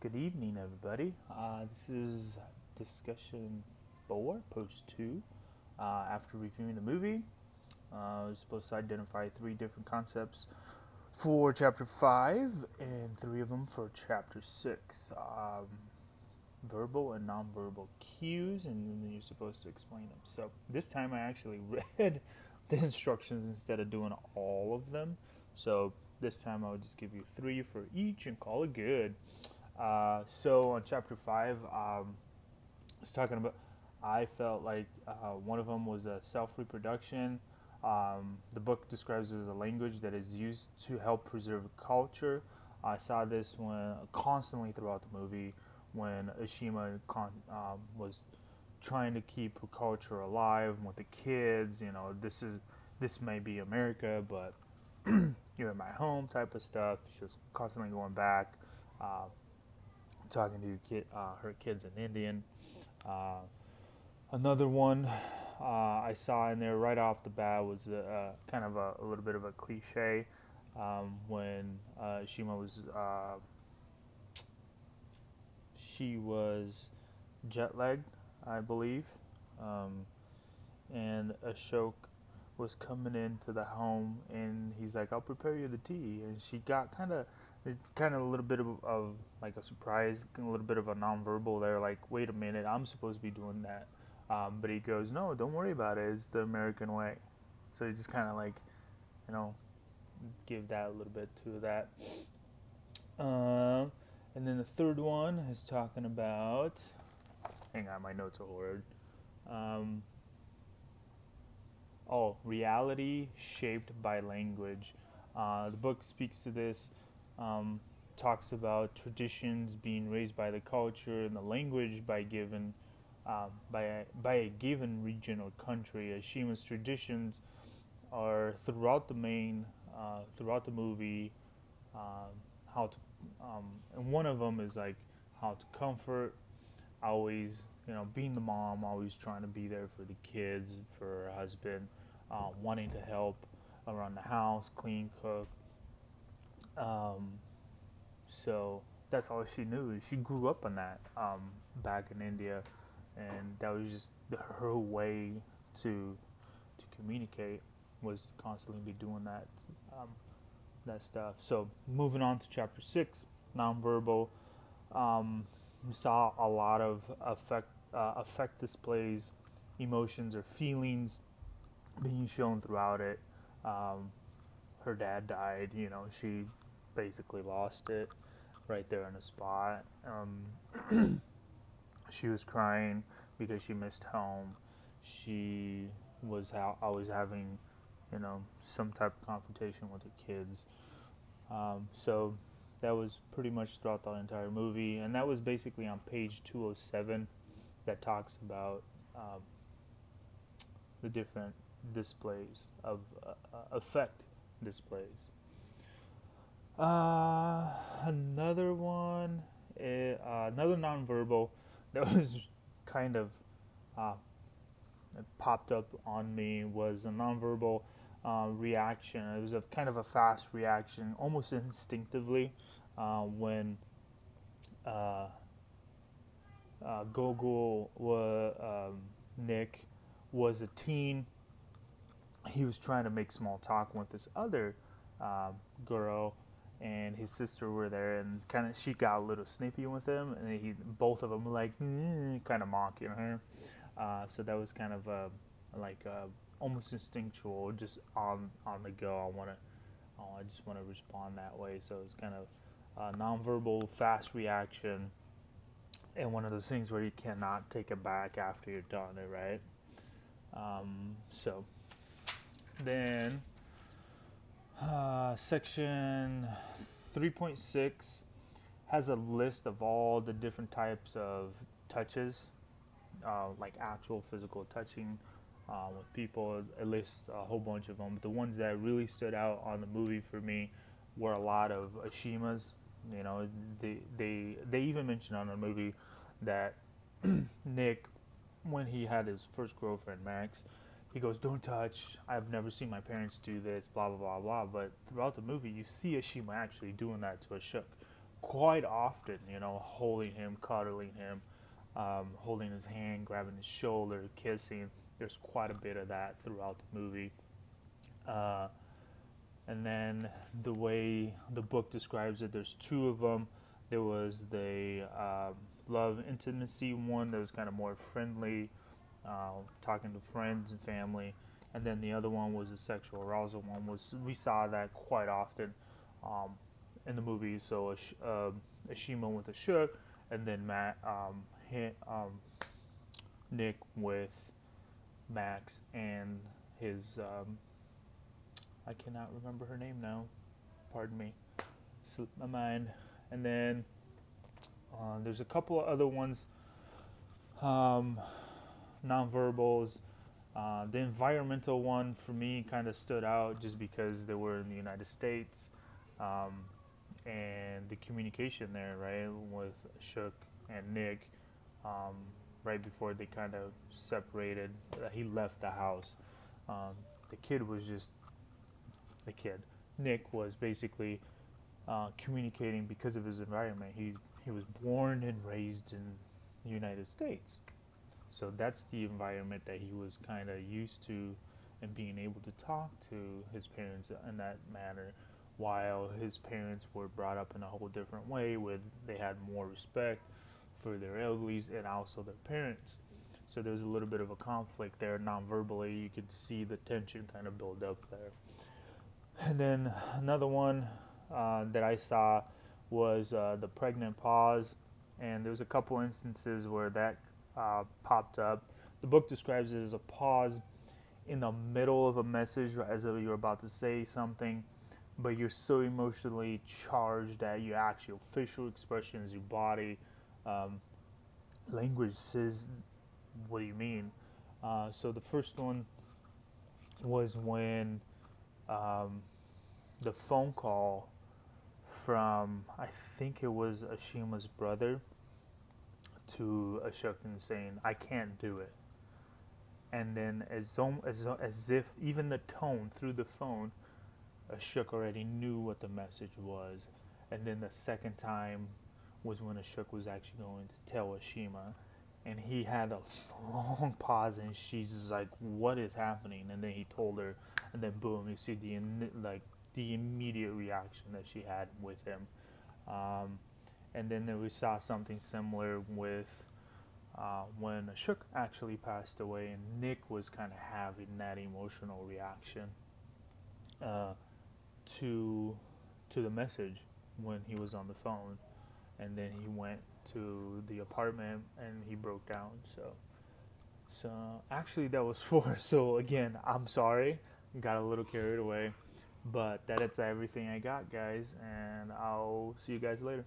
Good evening, everybody. This is discussion 4, post 2. After reviewing the movie, I was supposed to identify 3 different concepts for chapter 5 and 3 of them for chapter 6. Verbal and nonverbal cues, and then you're supposed to explain them. So this time I actually read the instructions instead of doing all of them. So this time I'll just give you 3 for each and call it good. So on chapter 5, I was talking about, I felt like one of them was a self-reproduction. The book describes it as a language that is used to help preserve culture. I saw this one constantly throughout the movie when Ashima was trying to keep her culture alive with the kids. This may be America, but you're in my home type of stuff. She was constantly going back, talking to her kids in Indian. Another one I saw in there right off the bat was kind of a little bit of a cliche when Shima was she was jet lagged, I believe, and Ashok was coming into the home, and he's like, "I'll prepare you the tea," and she got kind of a little bit of like a surprise, a little bit of a nonverbal there, like, wait a minute, I'm supposed to be doing that. But he goes, no, don't worry about it. It's the American way. So he just kind of like, you know, give that a little bit to that. And then the third one is talking about, hang on, my notes are horrid. Reality shaped by language. The book speaks to this, talks about traditions being raised by the culture and the language by a given region or country. Ashima's traditions are throughout the movie, how to, and one of them is like how to comfort, always, being the mom, always trying to be there for the kids, for her husband, wanting to help around the house, clean, cook. So that's all she knew. She grew up on that back in India, and that was just her way to communicate, was to constantly be doing that stuff. So moving on to chapter 6, nonverbal. We saw a lot of affect displays, emotions or feelings being shown throughout it. Her dad died. She basically lost it right there on the spot. She was crying because she missed home. She was always having, some type of confrontation with her kids. So that was pretty much throughout the entire movie, and that was basically on page 207 that talks about the different displays of affect displays. Another one, another nonverbal that was kind of it popped up on me was a nonverbal reaction. It was a kind of a fast reaction, almost instinctively, when Gogol, Nick, was a teen. He was trying to make small talk with this other girl, and his sister were there, and kind of she got a little snippy with him, and both of them were like kind of mocking her. So that was kind of almost instinctual, just on the go. I just want to respond that way. So it's kind of a nonverbal, fast reaction, and one of those things where you cannot take it back after you're done it, right? So then section 3.6 has a list of all the different types of touches, like actual physical touching with people. It lists a whole bunch of them, but the ones that really stood out on the movie for me were a lot of Ashimas. They even mentioned on the movie that Nick, when he had his first girlfriend Max, he goes, "Don't touch. I've never seen my parents do this." Blah blah blah blah. But throughout the movie, you see Ashima actually doing that to Ashok quite often, holding him, cuddling him, holding his hand, grabbing his shoulder, kissing. There's quite a bit of that throughout the movie. Uh, and then the way the book describes it, there's two of them. There was the love intimacy one that was kind of more friendly, talking to friends and family, and then the other one was the sexual arousal one. Was we saw that quite often um, in the movie. So Ashima with Ashok, and then Nick with Max and his I cannot remember her name now. Pardon me, slipped my mind. And then there's a couple of other ones, nonverbals. The environmental one for me kind of stood out just because they were in the United States, and the communication there, right, with Shook and Nick, right before they kind of separated. He left the house. The kid was just the kid. Nick was basically communicating because of his environment. He was born and raised in the United States, so that's the environment that he was kind of used to, and being able to talk to his parents in that manner, while his parents were brought up in a whole different way, where they had more respect for their elderlies and also their parents. So there's a little bit of a conflict there non-verbally. You could see the tension kind of build up there. And then another one that I saw was the pregnant pause, and there was a couple instances where that popped up. The book describes it as a pause in the middle of a message, as if you're about to say something, but you're so emotionally charged that your actual facial expressions, your body language says, "What do you mean?" So the first one was when the phone call from, I think it was Ashima's brother, to Ashok saying, "I can't do it." And then as if even the tone through the phone, Ashok already knew what the message was. And then the second time was when Ashok was actually going to tell Ashima, and he had a long pause, and she's just like, "What is happening?" And then he told her, and then boom, you see the immediate reaction that she had with him. And then we saw something similar with when Ashok actually passed away, and Nick was kind of having that emotional reaction to the message when he was on the phone, and then he went to the apartment and he broke down. So actually that was four. So again, I'm sorry, got a little carried away, but that is everything I got, guys, and I'll see you guys later.